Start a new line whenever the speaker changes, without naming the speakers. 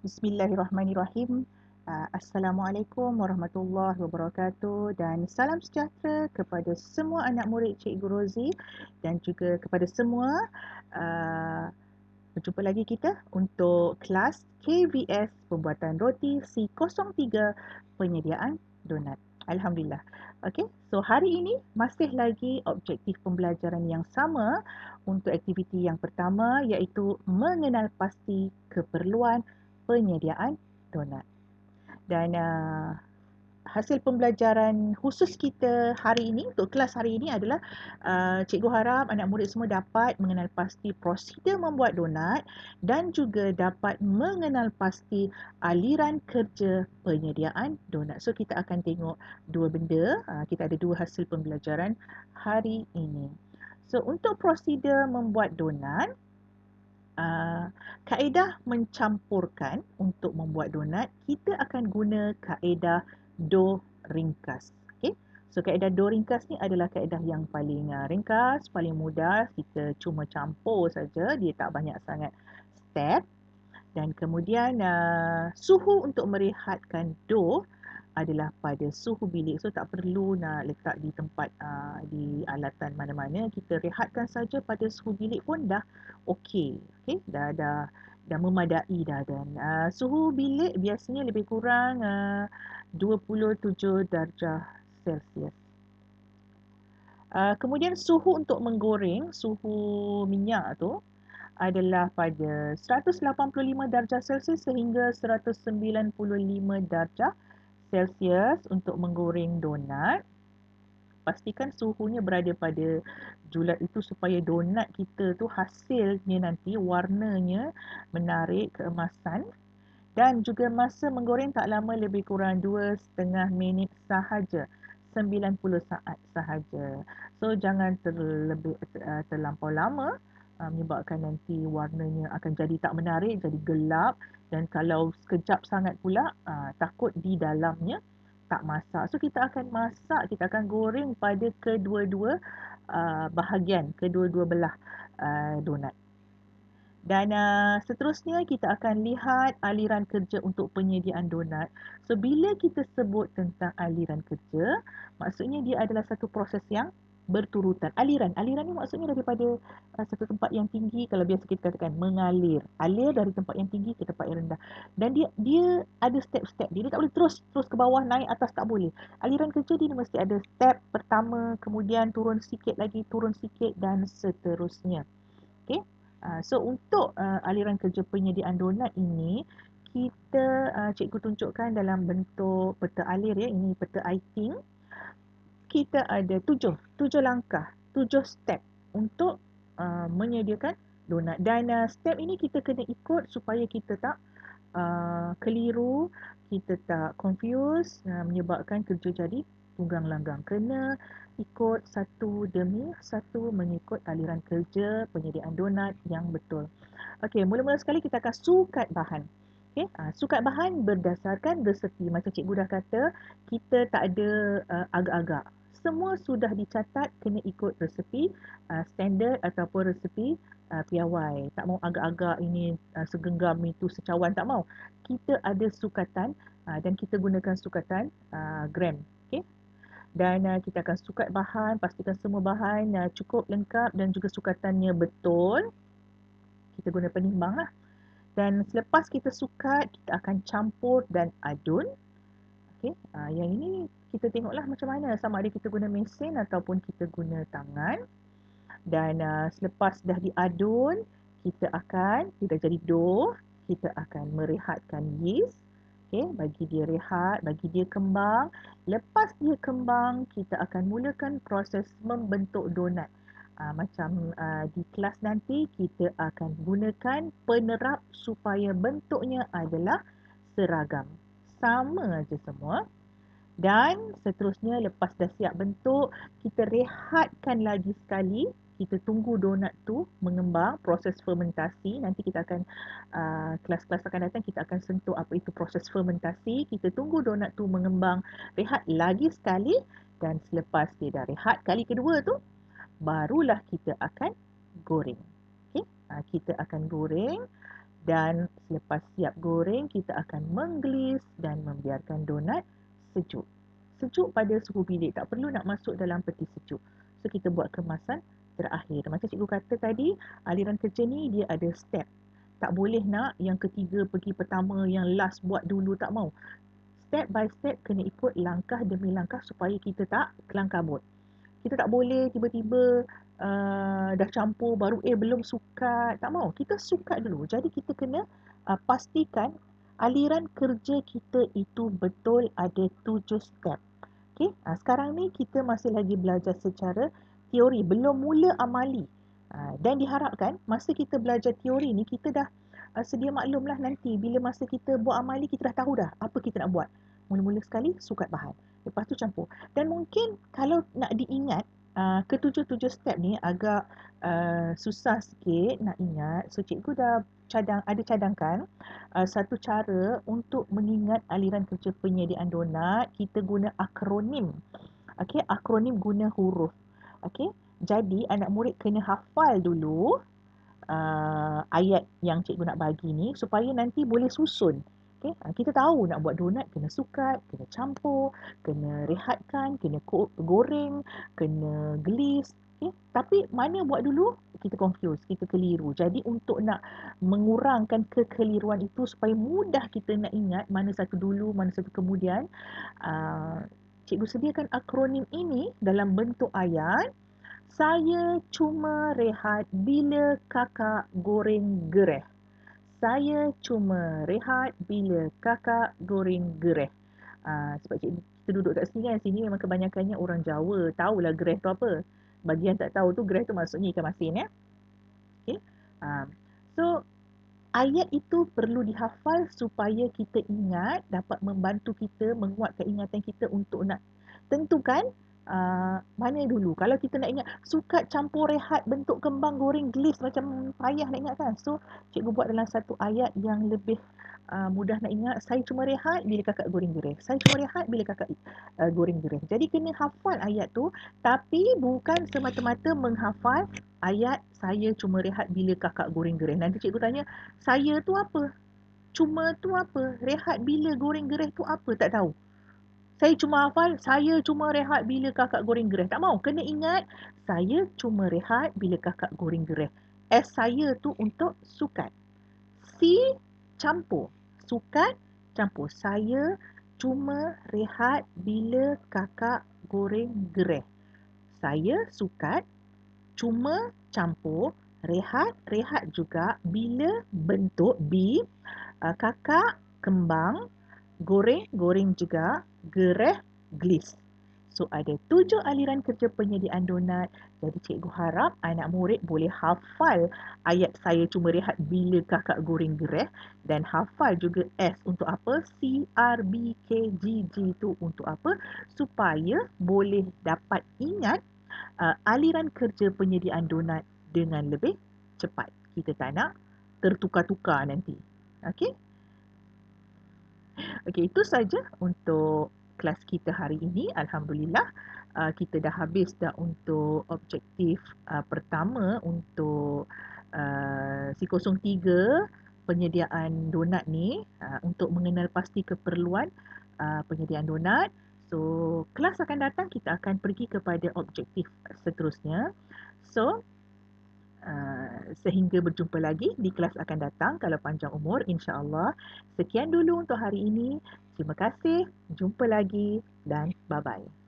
Bismillahirrahmanirrahim. Assalamualaikum warahmatullahi wabarakatuh dan salam sejahtera kepada semua anak murid Cikgu Rozi dan juga kepada semua. Uh, Berjumpa lagi kita untuk kelas KVS Pembuatan Roti C03 Penyediaan Donat. Alhamdulillah. Okey, so hari ini masih lagi objektif pembelajaran yang sama untuk aktiviti yang pertama iaitu mengenal pasti keperluan penyediaan donat. Dan hasil pembelajaran khusus kita hari ini, untuk kelas hari ini adalah cikgu harap anak murid semua dapat mengenal pasti prosedur membuat donat dan juga dapat mengenal pasti aliran kerja penyediaan donat. So kita akan tengok dua benda, kita ada dua hasil pembelajaran hari ini. So untuk prosedur membuat donat, kaedah mencampurkan untuk membuat donat, kita akan guna kaedah dough ringkas. Okay? So kaedah dough ringkas ni adalah kaedah yang paling ringkas, paling mudah. Kita cuma campur saja, dia tak banyak sangat step. Dan kemudian suhu untuk merehatkan dough adalah pada suhu bilik. So tak perlu nak letak di tempat di alatan mana-mana. Kita rehatkan saja pada suhu bilik pun dah okey. Okey, dah memadai dah. Dan suhu bilik biasanya lebih kurang 27 darjah Celsius. Kemudian suhu untuk menggoreng, suhu minyak tu adalah pada 185 darjah Celsius sehingga 195 darjah Celsius untuk menggoreng donat. Pastikan suhunya berada pada julat itu supaya donat kita tu hasilnya nanti warnanya menarik keemasan. Dan juga masa menggoreng tak lama, lebih kurang 2,5 minit sahaja. 90 saat sahaja. So jangan terlampau lama menyebabkan nanti warnanya akan jadi tak menarik, jadi gelap. Dan kalau sekejap sangat pula, takut di dalamnya tak masak. So kita akan masak, kita akan goreng pada kedua-dua bahagian, kedua-dua belah donat. Dan seterusnya kita akan lihat aliran kerja untuk penyediaan donat. So bila kita sebut tentang aliran kerja, maksudnya dia adalah satu proses yang berturutan. Aliran ni maksudnya daripada satu tempat yang tinggi, kalau biasa kita katakan mengalir. Alir dari tempat yang tinggi ke tempat yang rendah. Dan dia ada step-step. Dia tak boleh terus ke bawah, naik atas, tak boleh. Aliran kerja dia mesti ada step pertama, kemudian turun sikit lagi, turun sikit dan seterusnya. Okey. So untuk aliran kerja penyediaan donat ini, kita cikgu tunjukkan dalam bentuk peta alir ya. Ini peta Eyting. Kita ada tujuh langkah, 7 step untuk menyediakan donat. Dan step ini kita kena ikut supaya kita tak keliru, kita tak confuse, menyebabkan kerja jadi tunggang langgang. Kena ikut satu demi satu mengikut aliran kerja penyediaan donat yang betul. Okey, mula-mula sekali kita akan sukat bahan. Okey, sukat bahan berdasarkan resepi. Macam cikgu dah kata, kita tak ada agak-agak. Semua sudah dicatat, kena ikut resepi standard ataupun resepi piawai. Tak mau agak-agak ini segenggam itu secawan, tak mau. Kita ada sukatan dan kita gunakan sukatan gram. Okey. Dan kita akan sukat bahan, pastikan semua bahan cukup lengkap dan juga sukatannya betul. Kita guna penimbang lah. Dan selepas kita sukat, kita akan campur dan adun. Okey, yang ini kita tengoklah macam mana, sama ada kita guna mesin ataupun kita guna tangan. Dan selepas dah diadun, dia dah jadi dough, kita akan merehatkan yeast. Okay, bagi dia rehat, bagi dia kembang. Lepas dia kembang, kita akan mulakan proses membentuk donat. Macam di kelas nanti, kita akan gunakan penerap supaya bentuknya adalah seragam. Sama aja semua. Dan seterusnya, lepas dah siap bentuk, kita rehatkan lagi sekali. Kita tunggu donat tu mengembang, proses fermentasi. Nanti kita akan, kelas-kelas akan datang, kita akan sentuh apa itu proses fermentasi. Kita tunggu donat tu mengembang, rehat lagi sekali. Dan selepas dia dah rehat kali kedua tu, barulah kita akan goreng. Okay? Kita akan goreng Dan selepas siap goreng, kita akan menggelis dan membiarkan donat sejuk. Sejuk pada suhu bilik, tak perlu nak masuk dalam peti sejuk. So, kita buat kemasan terakhir. Macam cikgu kata tadi, aliran kerja ni dia ada step. Tak boleh nak yang ketiga pergi pertama, yang last buat dulu, tak mau. Step by step kena ikut langkah demi langkah supaya kita tak kelang kabut. Kita tak boleh tiba-tiba dah campur baru belum sukat. Tak mau. Kita sukat dulu. Jadi kita kena pastikan aliran kerja kita itu betul ada 7 step. Okay? Sekarang ni kita masih lagi belajar secara teori. Belum mula amali. Dan diharapkan masa kita belajar teori ni kita dah sedia maklum lah nanti. Bila masa kita buat amali kita dah tahu dah apa kita nak buat. Mula-mula sekali sukat bahan. Lepas tu campur. Dan mungkin kalau nak diingat, ketujuh-tujuh step ni agak susah sikit nak ingat. So cikgu dah cadangkan satu cara untuk mengingat aliran kerja penyediaan donat. Kita guna akronim. Okey, akronim guna huruf. Okey, jadi anak murid kena hafal dulu ayat yang cikgu nak bagi ni supaya nanti boleh susun. Okay? Kita tahu nak buat donat kena sukat, kena campur, kena rehatkan, kena goreng, kena gelis. Okay? Tapi mana buat dulu, kita confuse, kita keliru. Jadi untuk nak mengurangkan kekeliruan itu supaya mudah kita nak ingat mana satu dulu, mana satu kemudian, cikgu sediakan akronim ini dalam bentuk ayat. Saya cuma rehat bila kakak goreng gereh. Saya cuma rehat bila kakak goreng gereh. Sebab kita duduk kat sini kan, sini memang kebanyakannya orang Jawa. Tahulah gereh tu apa. Bagi yang tak tahu tu, gereh tu maksudnya ikan masin ya. Okay. So, ayat itu perlu dihafal supaya kita ingat, dapat membantu kita menguatkan ingatan kita untuk nak tentukan mana dulu. Kalau kita nak ingat sukat campur rehat bentuk kembang goreng gelis macam payah nak ingat kan. So cikgu buat dalam satu ayat yang lebih mudah nak ingat. Saya cuma rehat bila kakak goreng gereh. Saya cuma rehat bila kakak goreng gereh. Jadi kena hafal ayat tu, tapi bukan semata-mata menghafal ayat saya cuma rehat bila kakak goreng gereh. Nanti cikgu tanya, saya tu apa? Cuma tu apa? Rehat bila goreng gereh tu apa? Tak tahu. Saya cuma hafal, saya cuma rehat bila kakak goreng gereh. Tak mau, kena ingat, saya cuma rehat bila kakak goreng gereh. S saya tu untuk sukat. C campur. Sukat, campur. Saya cuma rehat bila kakak goreng gereh. Saya sukat, cuma campur, rehat juga bila bentuk B, kakak kembang, goreng juga, gereh gelis. So ada 7 aliran kerja penyediaan donat. Jadi cikgu harap anak murid boleh hafal ayat saya cuma rehat bila kakak goreng gereh dan hafal juga S untuk apa, C, R, B, K, G, G tu untuk apa, supaya boleh dapat ingat aliran kerja penyediaan donat dengan lebih cepat. Kita tak nak tertukar-tukar nanti. Okey? Okey, itu saja untuk kelas kita hari ini. Alhamdulillah, kita dah habis dah untuk objektif pertama untuk C03 penyediaan donat ni, untuk mengenal pasti keperluan penyediaan donat. So, kelas akan datang kita akan pergi kepada objektif seterusnya. So, sehingga berjumpa lagi di kelas akan datang kalau panjang umur insya-Allah. Sekian dulu untuk hari ini. Terima kasih. Jumpa lagi dan bye-bye.